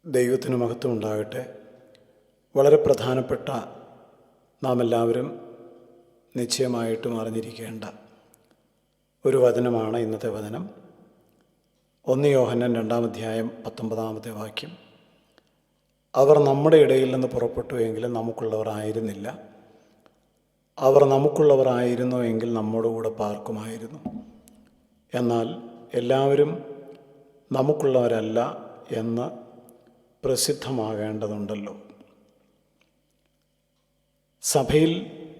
ദൈവത്തിന് മഹത്വം ഉണ്ടാകട്ടെ. വളരെ പ്രധാനപ്പെട്ട നാം എല്ലാവരും നിശ്ചയമായിട്ടും അറിഞ്ഞിരിക്കേണ്ട ഒരു വചനമാണ് ഇന്നത്തെ വചനം. 1 യോഹന്നാൻ 2-ാം അധ്യായം 19-ാമത്തെ വാക്യം. അവർ നമ്മുടെ ഇടയിൽ നിന്ന് പുറപ്പെട്ടു എങ്കിലും നമുക്കുള്ളവർ ആയിരുന്നില്ല. അവർ നമുക്കുള്ളവർ ആയിരുന്നു എങ്കിൽ നമ്മോടുകൂടെ പാർക്കുമായിരുന്നു. എന്നാൽ എല്ലാവരും നമുക്കുള്ളവരല്ല എന്ന് പ്രസിദ്ധമാകേണ്ടതുണ്ടല്ലോ. സഭയിൽ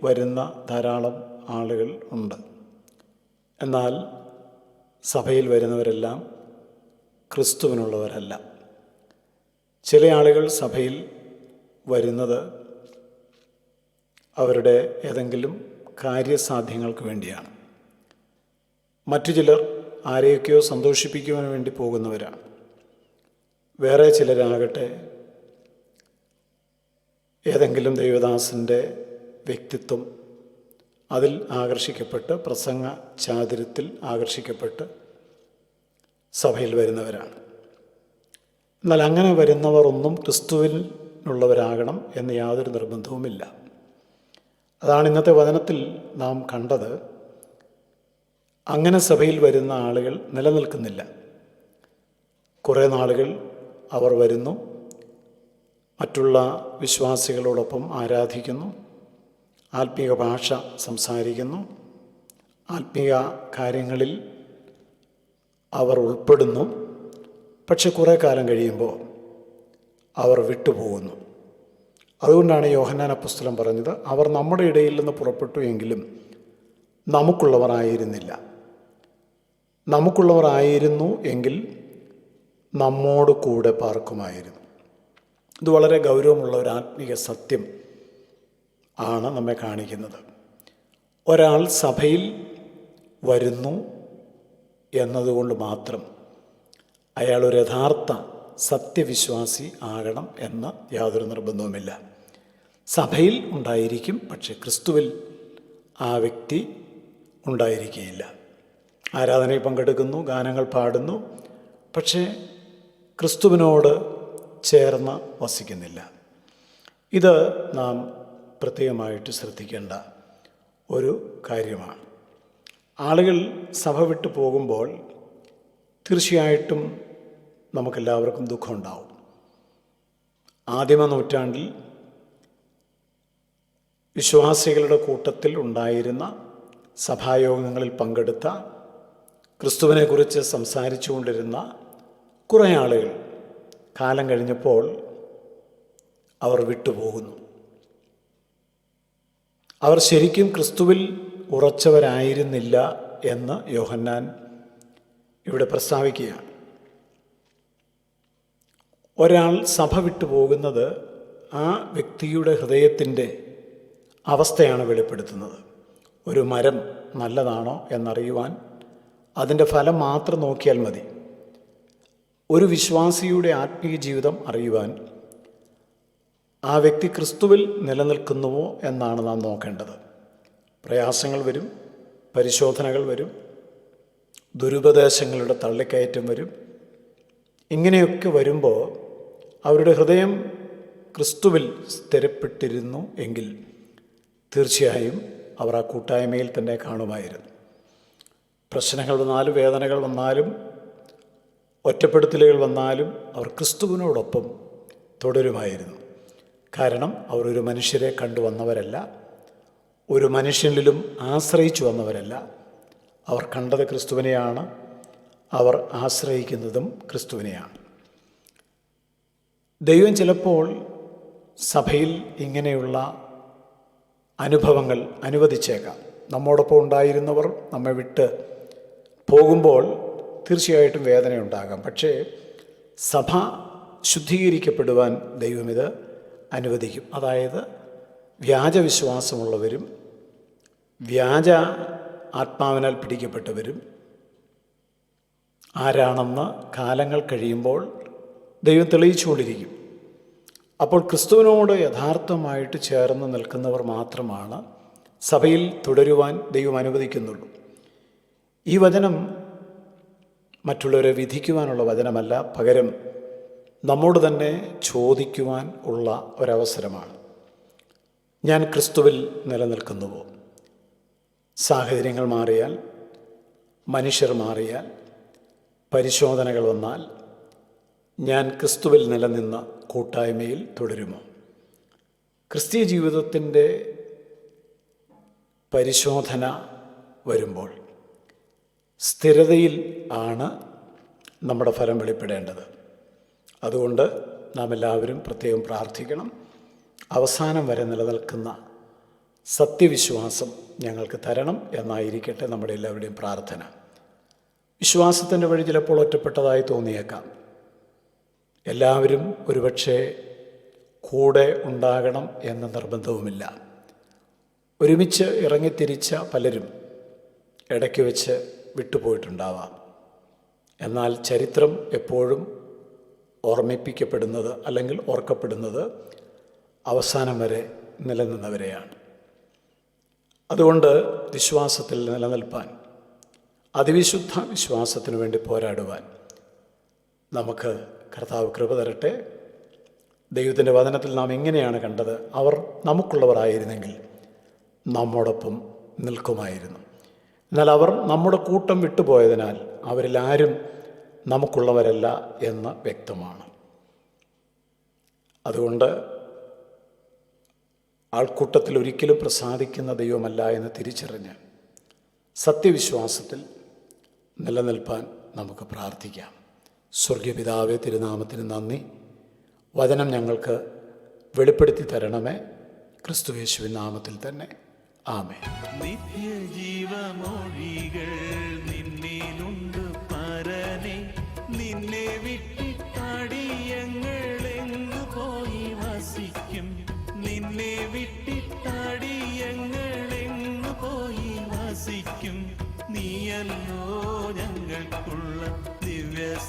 വരുന്ന ധാരാളം ആളുകൾ ഉണ്ട്. എന്നാൽ സഭയിൽ വരുന്നവരെല്ലാം ക്രിസ്തുവിനുള്ളവരല്ല. ചില ആളുകൾ സഭയിൽ വരുന്നത് അവരുടെ ഏതെങ്കിലും കാര്യസാധ്യങ്ങൾക്ക് വേണ്ടിയാണ്. മറ്റു ചിലർ ആരെയൊക്കെയോ സന്തോഷിപ്പിക്കുവാൻ വേണ്ടി പോകുന്നവരാണ്. വേറെ ചിലരാകട്ടെ ഏതെങ്കിലും ദൈവദാസൻ്റെ വ്യക്തിത്വം അതിൽ ആകർഷിക്കപ്പെട്ട്, പ്രസംഗ ചാതുര്യത്തിൽ ആകർഷിക്കപ്പെട്ട് സഭയിൽ വരുന്നവരാണ്. എന്നാൽ അങ്ങനെ വരുന്നവർ ഒന്നും ക്രിസ്തുവിനുള്ളവരാകണം എന്ന് യാതൊരു നിർബന്ധവുമില്ല. അതാണ് ഇന്നത്തെ വചനത്തിൽ നാം കണ്ടത്. അങ്ങനെ സഭയിൽ വരുന്ന ആളുകൾ നിലനിൽക്കുന്നില്ല. കുറേ നാളുകൾ അവർ വരുന്നു, മറ്റുള്ള വിശ്വാസികളോടൊപ്പം ആരാധിക്കുന്നു, ആത്മീയ ഭാഷ സംസാരിക്കുന്നു, ആത്മീയ കാര്യങ്ങളിൽ അവർ ഉൾപ്പെടുന്നു. പക്ഷെ കുറേ കാലം കഴിയുമ്പോൾ അവർ വിട്ടുപോകുന്നു. അതുകൊണ്ടാണ് യോഹന്നാൻ അപ്പോസ്തലൻ പറഞ്ഞത്, അവർ നമ്മുടെ ഇടയിൽ നിന്ന് പുറപ്പെട്ടു എങ്കിലും നമുക്കുള്ളവർ ആയിരുന്നില്ല. നമുക്കുള്ളവർ ആയിരുന്നു എങ്കിൽ നമ്മോട് കൂടെ പാർക്കുമായിരുന്നു. ഇത് വളരെ ഗൗരവമുള്ള ഒരു ആത്മീയ സത്യം ആണ് നമ്മെ കാണിക്കുന്നത്. ഒരാൾ സഭയിൽ വരുന്നു എന്നതുകൊണ്ട് മാത്രം അയാൾ ഒരു യഥാർത്ഥ സത്യവിശ്വാസി ആകണം എന്ന് യാതൊരു നിർബന്ധവുമില്ല. സഭയിൽ ഉണ്ടായിരിക്കും, പക്ഷെ ക്രിസ്തുവിൽ ആ വ്യക്തി ഉണ്ടായിരിക്കുകയില്ല. ആരാധനയിൽ പങ്കെടുക്കുന്നു, ഗാനങ്ങൾ പാടുന്നു, പക്ഷേ ക്രിസ്തുവിനോട് ചേർന്ന് വസിക്കുന്നില്ല. ഇത് നാം പ്രത്യേകമായിട്ട് ശ്രദ്ധിക്കേണ്ട ഒരു കാര്യമാണ്. ആളുകൾ സഭ വിട്ടു പോകുമ്പോൾ തീർച്ചയായിട്ടും നമുക്കെല്ലാവർക്കും ദുഃഖമുണ്ടാവും. ആദിമ നൂറ്റാണ്ടിൽ വിശ്വാസികളുടെ കൂട്ടത്തിൽ ഉണ്ടായിരുന്ന സഭായോഗങ്ങളിൽ പങ്കെടുത്ത, ക്രിസ്തുവിനെക്കുറിച്ച് സംസാരിച്ചു കൊണ്ടിരുന്ന കുറേ ആളുകൾ കാലം കഴിഞ്ഞപ്പോൾ അവർ വിട്ടുപോകുന്നു. അവർ ശരിക്കും ക്രിസ്തുവിൽ ഉറച്ചവരായിരുന്നില്ല എന്ന് യോഹന്നാൻ ഇവിടെ പ്രസ്താവിക്കുകയാണ്. ഒരാൾ സഭ വിട്ടു പോകുന്നത് ആ വ്യക്തിയുടെ ഹൃദയത്തിൻ്റെ അവസ്ഥയാണ് വെളിപ്പെടുത്തുന്നത്. ഒരു മരം നല്ലതാണോ എന്നറിയുവാൻ അതിൻ്റെ ഫലം മാത്രം നോക്കിയാൽ മതി. ഒരു വിശ്വാസിയുടെ ആത്മീയ ജീവിതം അറിയുവാൻ ആ വ്യക്തി ക്രിസ്തുവിൽ നിലനിൽക്കുന്നുവോ എന്നാണ് നാം നോക്കേണ്ടത്. പ്രയാസങ്ങൾ വരും, പരിശോധനകൾ വരും, ദുരുപദേശങ്ങളുടെ തള്ളിക്കയറ്റം വരും. ഇങ്ങനെയൊക്കെ വരുമ്പോൾ അവരുടെ ഹൃദയം ക്രിസ്തുവിൽ സ്ഥിരപ്പെട്ടിരുന്നു എങ്കിൽ തീർച്ചയായും അവർ ആ കൂട്ടായ്മയിൽ തന്നെ കാണുമായിരുന്നു. പ്രശ്നങ്ങൾ വന്നാലും, വേദനകൾ വന്നാലും, ഒറ്റപ്പെടുത്തലുകൾ വന്നാലും അവർ ക്രിസ്തുവിനോടൊപ്പം തുടരുമായിരുന്നു. കാരണം അവർ ഒരു മനുഷ്യരെ കണ്ടുവന്നവരല്ല, ഒരു മനുഷ്യനിലും ആശ്രയിച്ചു വന്നവരല്ല. അവർ കണ്ടത് ക്രിസ്തുവിനെയാണ്, അവർ ആശ്രയിക്കുന്നതും ക്രിസ്തുവിനെയാണ്. ദൈവം ചിലപ്പോൾ സഭയിൽ ഇങ്ങനെയുള്ള അനുഭവങ്ങൾ അനുവദിച്ചേക്കാം. നമ്മോടൊപ്പം ഉണ്ടായിരുന്നവർ നമ്മെ വിട്ട് പോകുമ്പോൾ തീർച്ചയായിട്ടും വേദനയുണ്ടാകാം. പക്ഷേ സഭ ശുദ്ധീകരിക്കപ്പെടുവാൻ ദൈവം ഇത് അനുവദിക്കും. അതായത് വ്യാജവിശ്വാസമുള്ളവരും വ്യാജ ആത്മാവിനാൽ പിടിക്കപ്പെട്ടവരും ആരാണെന്ന് കാലങ്ങൾ കഴിയുമ്പോൾ ദൈവം തെളിയിച്ചുകൊണ്ടിരിക്കും. അപ്പോൾ ക്രിസ്തുവിനോട് യഥാർത്ഥമായിട്ട് ചേർന്ന് നിൽക്കുന്നവർ മാത്രമാണ് സഭയിൽ തുടരുവാൻ ദൈവം അനുവദിക്കുന്നുള്ളൂ. ഈ വചനം മറ്റുള്ളവരെ വിധിക്കുവാനുള്ള വചനമല്ല, പകരം നമ്മോട് തന്നെ ചോദിക്കുവാൻ ഉള്ള ഒരവസരമാണ്. ഞാൻ ക്രിസ്തുവിൽ നിലനിൽക്കുന്നുവോ? സാഹചര്യങ്ങൾ മാറിയാൽ, മനുഷ്യർ മാറിയാൽ, പരിശോധനകൾ വന്നാൽ ഞാൻ ക്രിസ്തുവിൽ നിലനിന്ന കൂട്ടായ്മയിൽ തുടരുമോ? ക്രിസ്തീയ ജീവിതത്തിൻ്റെ പരിശോധന വരുമ്പോൾ സ്ഥിരതയിൽ ആണ് നമ്മുടെ ഫലം വെളിപ്പെടേണ്ടത്. അതുകൊണ്ട് നാം എല്ലാവരും പ്രത്യേകം പ്രാർത്ഥിക്കണം. അവസാനം വരെ നിലനിൽക്കുന്ന സത്യവിശ്വാസം ഞങ്ങൾക്ക് തരണം എന്നായിരിക്കട്ടെ നമ്മുടെ എല്ലാവരുടെയും പ്രാർത്ഥന. വിശ്വാസത്തിൻ്റെ വഴി ചിലപ്പോൾ ഒറ്റപ്പെട്ടതായി തോന്നിയേക്കാം. എല്ലാവരും ഒരുപക്ഷെ കൂടെ ഉണ്ടാകണം എന്ന നിർബന്ധവുമില്ല. ഒരുമിച്ച് ഇറങ്ങിത്തിരിച്ച പലരും ഇടയ്ക്ക് വെച്ച് വിട്ടുപോയിട്ടുണ്ടാവാം. എന്നാൽ ചരിത്രം എപ്പോഴും ഓർമ്മിപ്പിക്കപ്പെടുന്നത് അല്ലെങ്കിൽ ഓർക്കപ്പെടുന്നത് അവസാനം വരെ നിലനിന്നവരെയാണ്. അതുകൊണ്ട് വിശ്വാസത്തിൽ നിലനിൽപ്പാൻ, അതിവിശുദ്ധ വിശ്വാസത്തിനു വേണ്ടി പോരാടുവാൻ നമുക്ക് കർത്താവ് കൃപ തരട്ടെ. ദൈവത്തിൻ്റെ വചനത്തിൽ നാം ഇങ്ങനെയാണ് കണ്ടത്: അവർ നമുക്കുള്ളവരായിരുന്നെങ്കിൽ നമ്മോടൊപ്പം നിൽക്കുമായിരുന്നു. എന്നാൽ അവർ നമ്മുടെ കൂട്ടം വിട്ടുപോയതിനാൽ അവരിൽ ആരും നമുക്കുള്ളവരല്ല എന്ന് വ്യക്തമാണ്. അതുകൊണ്ട് ആൾക്കൂട്ടത്തിൽ ഒരിക്കലും പ്രസാദിക്കുന്ന ദൈവമല്ല എന്ന് തിരിച്ചറിഞ്ഞ് സത്യവിശ്വാസത്തിൽ നിലനിൽപ്പാൻ നമുക്ക് പ്രാർത്ഥിക്കാം. സ്വർഗീയ പിതാവേ, തിരുനാമത്തിന് നന്ദി. വചനം ഞങ്ങൾക്ക് വെളിപ്പെടുത്തി തരണമേ. ക്രിസ്തുയേശുവിൻ നാമത്തിൽ തന്നെ ആമേൻ. നിത്യജീവമൊഴികൾ നിന്നിലുണ്ട് പരനെ, നിന്നെ വിട്ടിട്ടാടിയങ്ങളെങ്ങു പോയി വസിക്കും, നിന്നെ വിട്ടിട്ടാടിയങ്ങളെങ്ങു പോയി വസിക്കും. നീയല്ലോ ഞങ്ങൾക്കുള്ള ദിവ്യ